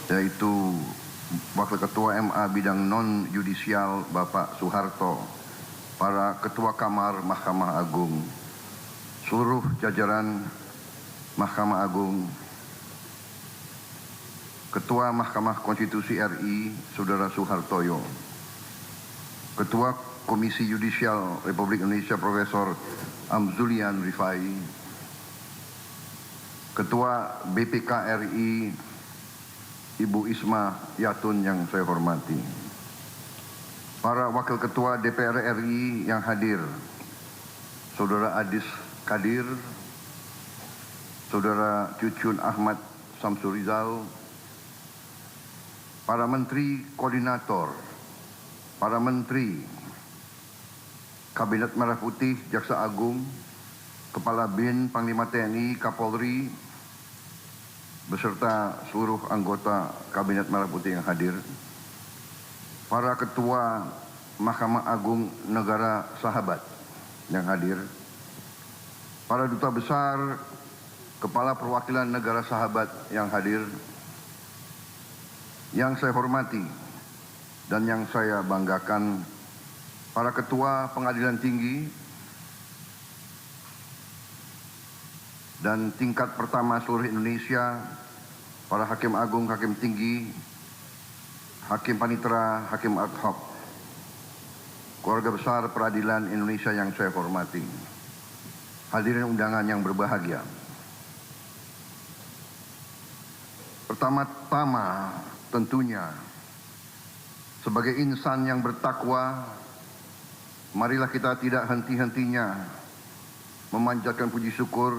yaitu Wakil Ketua MA Bidang Non-Yudisial Bapak Soeharto, para Ketua Kamar Mahkamah Agung, seluruh jajaran Mahkamah Agung, Ketua Mahkamah Konstitusi RI Saudara Soehartoyo, Ketua Komisi Yudisial Republik Indonesia Profesor Amzulian Rifai, Ketua BPK RI Ibu Isma Yatun yang saya hormati, para Wakil Ketua DPR RI yang hadir, Saudara Adis Kadir, Saudara Cucun Ahmad Samsurizal, para Menteri Koordinator, para Menteri Kabinet Merah Putih, Jaksa Agung, Kepala BIN, Panglima TNI, Kapolri, beserta seluruh anggota Kabinet Merah Putih yang hadir, para Ketua Mahkamah Agung Negara Sahabat yang hadir, para Duta Besar, Kepala Perwakilan Negara Sahabat yang hadir, yang saya hormati dan yang saya banggakan, para Ketua Pengadilan Tinggi dan tingkat pertama seluruh Indonesia, para Hakim Agung, Hakim Tinggi, Hakim Panitera, Hakim Ad Hoc, keluarga besar peradilan Indonesia yang saya hormati, hadirin undangan yang berbahagia. Pertama-tama tentunya sebagai insan yang bertakwa, marilah kita tidak henti-hentinya memanjatkan puji syukur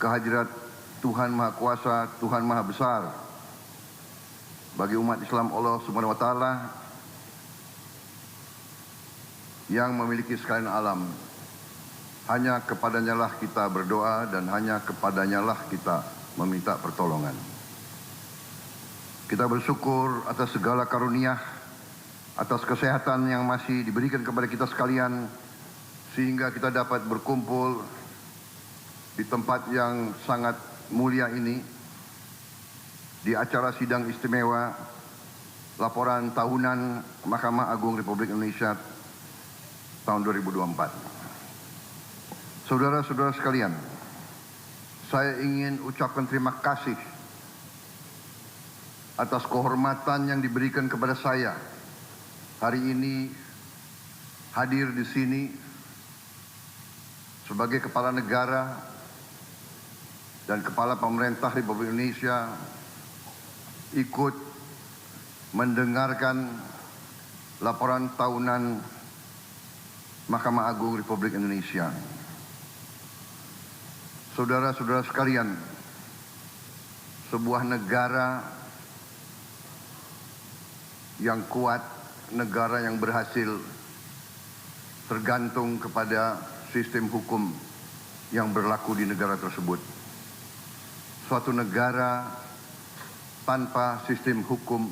kehadirat Tuhan Maha Kuasa, Tuhan Maha Besar bagi umat Islam Allah Subhanahu wa Ta'ala yang memiliki sekalian alam. Hanya kepadanya lah kita berdoa dan hanya kepadanya lah kita meminta pertolongan. Kita bersyukur atas segala karunia, atas kesehatan yang masih diberikan kepada kita sekalian, sehingga kita dapat berkumpul di tempat yang sangat mulia ini, di acara sidang istimewa laporan tahunan Mahkamah Agung Republik Indonesia tahun 2024. Saudara-saudara sekalian, saya ingin ucapkan terima kasih atas kehormatan yang diberikan kepada saya hari ini hadir di sini sebagai kepala negara dan kepala pemerintah Republik Indonesia ikut mendengarkan laporan tahunan Mahkamah Agung Republik Indonesia. Saudara-saudara sekalian, sebuah negara yang kuat, negara yang berhasil, tergantung kepada sistem hukum yang berlaku di negara tersebut. Suatu negara tanpa sistem hukum,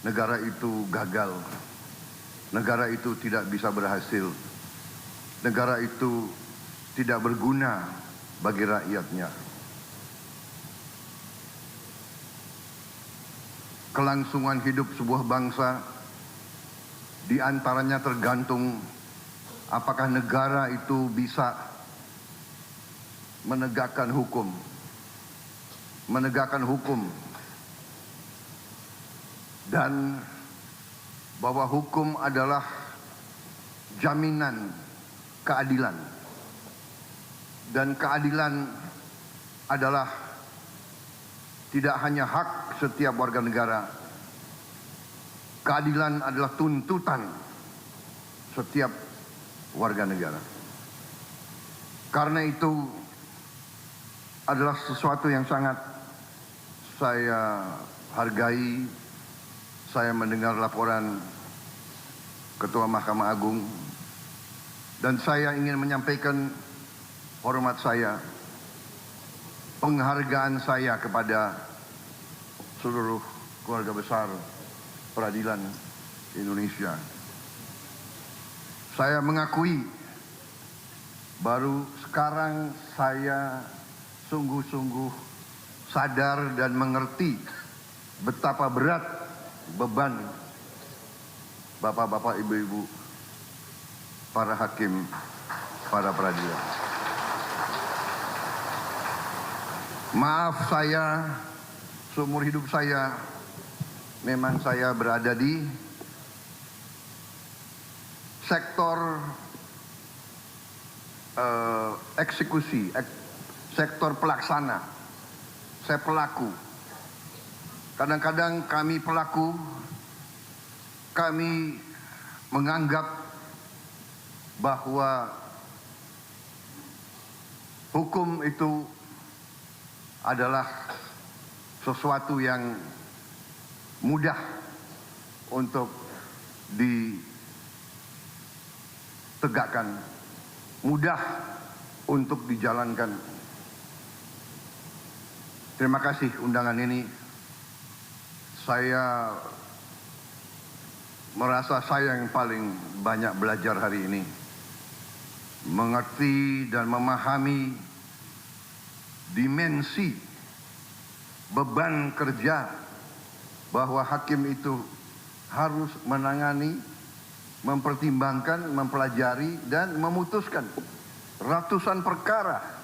negara itu gagal. Negara itu tidak bisa berhasil. Negara itu tidak berguna bagi rakyatnya. Kelangsungan hidup sebuah bangsa diantaranya tergantung apakah negara itu bisa menegakkan hukum. Dan bahwa hukum adalah jaminan keadilan, dan keadilan adalah tidak hanya hak setiap warga negara, keadilan adalah tuntutan setiap warga negara. Karena itu adalah sesuatu yang sangat saya hargai. Saya mendengar laporan Ketua Mahkamah Agung dan saya ingin menyampaikan hormat saya, penghargaan saya kepada seluruh keluarga besar peradilan Indonesia. Saya mengakui baru sekarang saya sungguh-sungguh sadar dan mengerti betapa berat beban bapak-bapak, ibu-ibu, para hakim, para peradilan. Maaf, saya seumur hidup saya memang saya berada di sektor eksekusi, sektor pelaksana. Saya pelaku. Kadang-kadang kami pelaku, kami menganggap bahwa hukum itu adalah sesuatu yang mudah untuk ditegakkan, mudah untuk dijalankan. Terima kasih undangan ini. Saya merasa saya yang paling banyak belajar hari ini. Mengerti dan memahami dimensi beban kerja bahwa hakim itu harus menangani, mempertimbangkan, mempelajari, dan memutuskan ratusan perkara.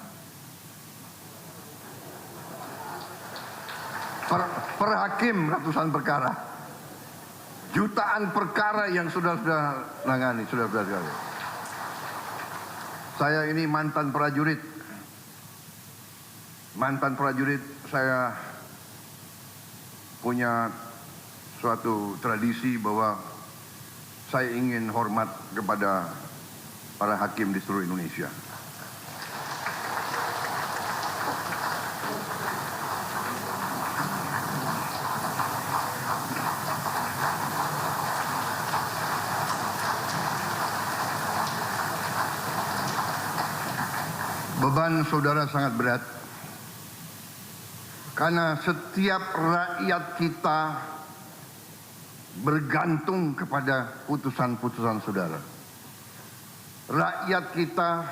Per hakim ratusan perkara. Jutaan perkara yang sudah nangani, sudah sekali. Saya ini mantan prajurit. Saya punya suatu tradisi bahwa saya ingin hormat kepada para hakim di seluruh Indonesia. Beban saudara sangat berat karena setiap rakyat kita bergantung kepada putusan-putusan saudara. Rakyat kita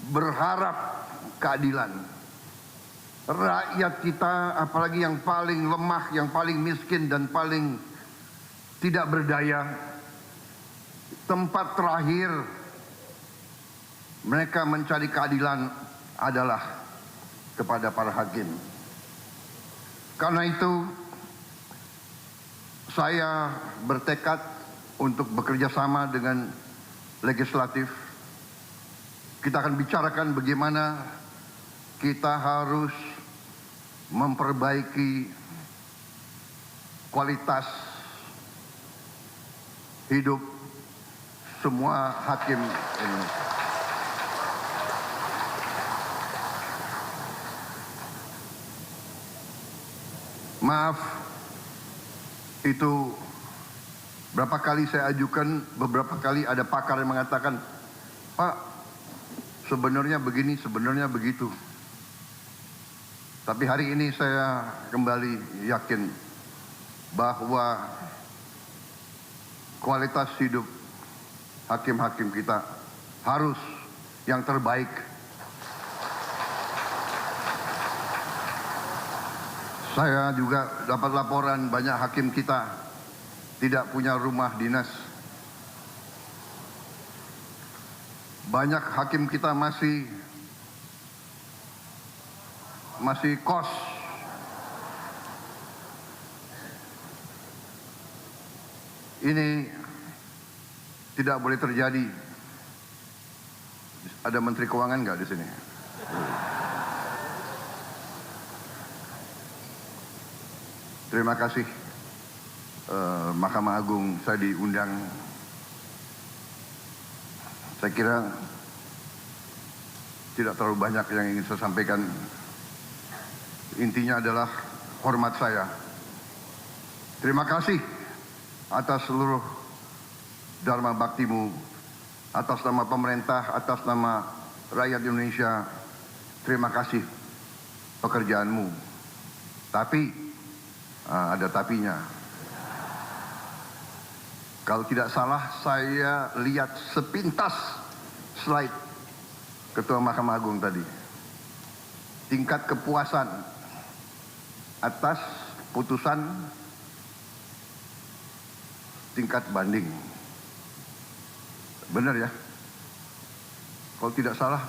berharap keadilan. Rakyat kita, apalagi yang paling lemah, yang paling miskin dan paling tidak berdaya, tempat terakhir mereka mencari keadilan adalah kepada para hakim. Karena itu saya bertekad untuk bekerja sama dengan legislatif. Kita akan bicarakan bagaimana kita harus memperbaiki kualitas hidup semua hakim Indonesia. Maaf, itu berapa kali saya ajukan, beberapa kali ada pakar yang mengatakan, Pak, sebenarnya begini, sebenarnya begitu. Tapi hari ini saya kembali yakin bahwa kualitas hidup hakim-hakim kita harus yang terbaik. Saya juga dapat laporan banyak hakim kita tidak punya rumah dinas. Banyak hakim kita masih kos. Ini tidak boleh terjadi. Ada Menteri Keuangan nggak di sini? Terima kasih Mahkamah Agung, saya diundang. Saya kira tidak terlalu banyak yang ingin saya sampaikan. Intinya adalah hormat saya. Terima kasih atas seluruh dharma baktimu, atas nama pemerintah, atas nama rakyat Indonesia. Terima kasih pekerjaanmu. Tapi ada tapinya. Kalau tidak salah, saya lihat sepintas slide Ketua Mahkamah Agung tadi. Tingkat kepuasan atas putusan tingkat banding. Benar ya? Kalau tidak salah,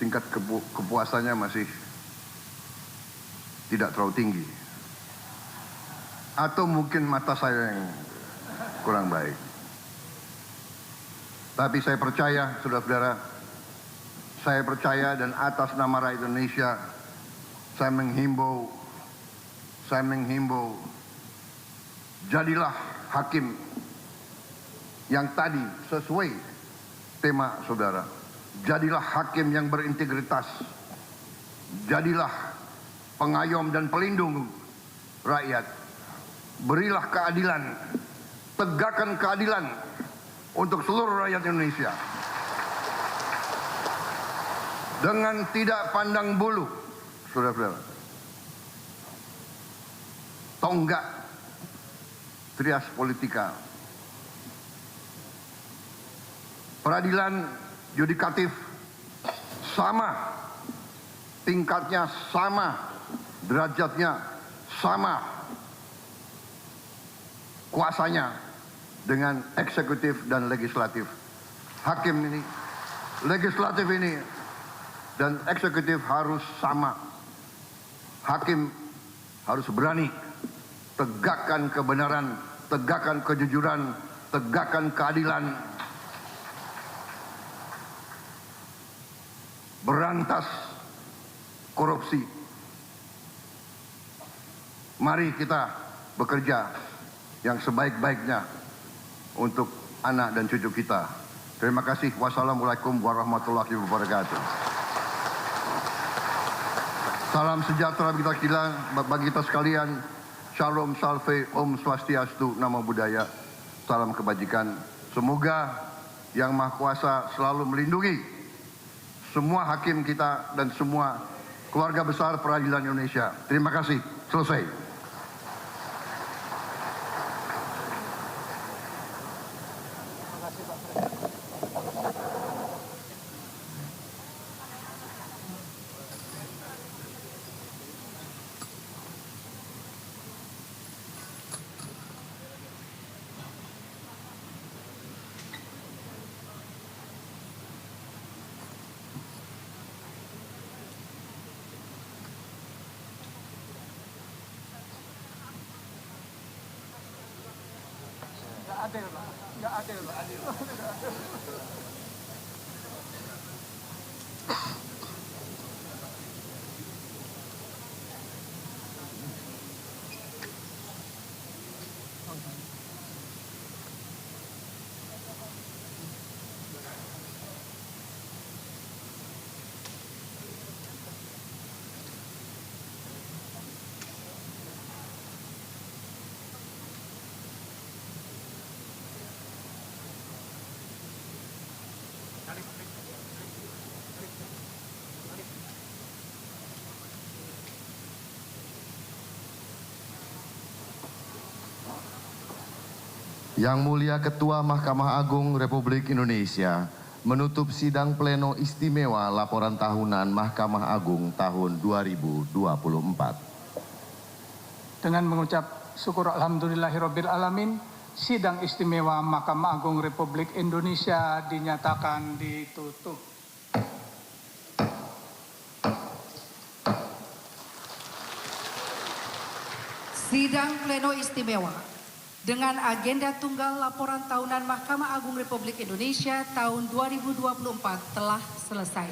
tingkat kepuasannya masih tidak terlalu tinggi. Atau mungkin mata saya yang kurang baik. Tapi saya percaya, saudara-saudara, saya percaya dan atas nama rakyat Indonesia, saya menghimbau, jadilah hakim yang tadi sesuai tema saudara. Jadilah hakim yang berintegritas. Jadilah pengayom dan pelindung rakyat. Berilah keadilan. Tegakkan keadilan untuk seluruh rakyat Indonesia. Dengan tidak pandang bulu, saudara-saudara. Tonggak trias politika. Peradilan yudikatif sama, tingkatnya sama, derajatnya sama, kuasanya dengan eksekutif dan legislatif. Hakim ini, legislatif ini, dan eksekutif harus sama. Hakim harus berani tegakkan kebenaran, tegakkan kejujuran, tegakkan keadilan, berantas korupsi. Mari kita bekerja yang sebaik-baiknya untuk anak dan cucu kita. Terima kasih. Wassalamualaikum warahmatullahi wabarakatuh. Salam sejahtera bagi kita sekalian. Shalom, salve, om swastiastu, namo buddhaya. Salam kebajikan. Semoga Yang Maha Kuasa selalu melindungi semua hakim kita dan semua keluarga besar peradilan Indonesia. Terima kasih. Selesai. Nggak adil, Pak. Yang Mulia Ketua Mahkamah Agung Republik Indonesia menutup sidang pleno istimewa laporan tahunan Mahkamah Agung tahun 2024. Dengan mengucap syukur alhamdulillahirabbil alamin, sidang istimewa Mahkamah Agung Republik Indonesia dinyatakan ditutup. Sidang pleno istimewa dengan agenda tunggal laporan tahunan Mahkamah Agung Republik Indonesia tahun 2024 telah selesai.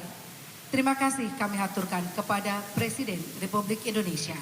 Terima kasih kami haturkan kepada Presiden Republik Indonesia.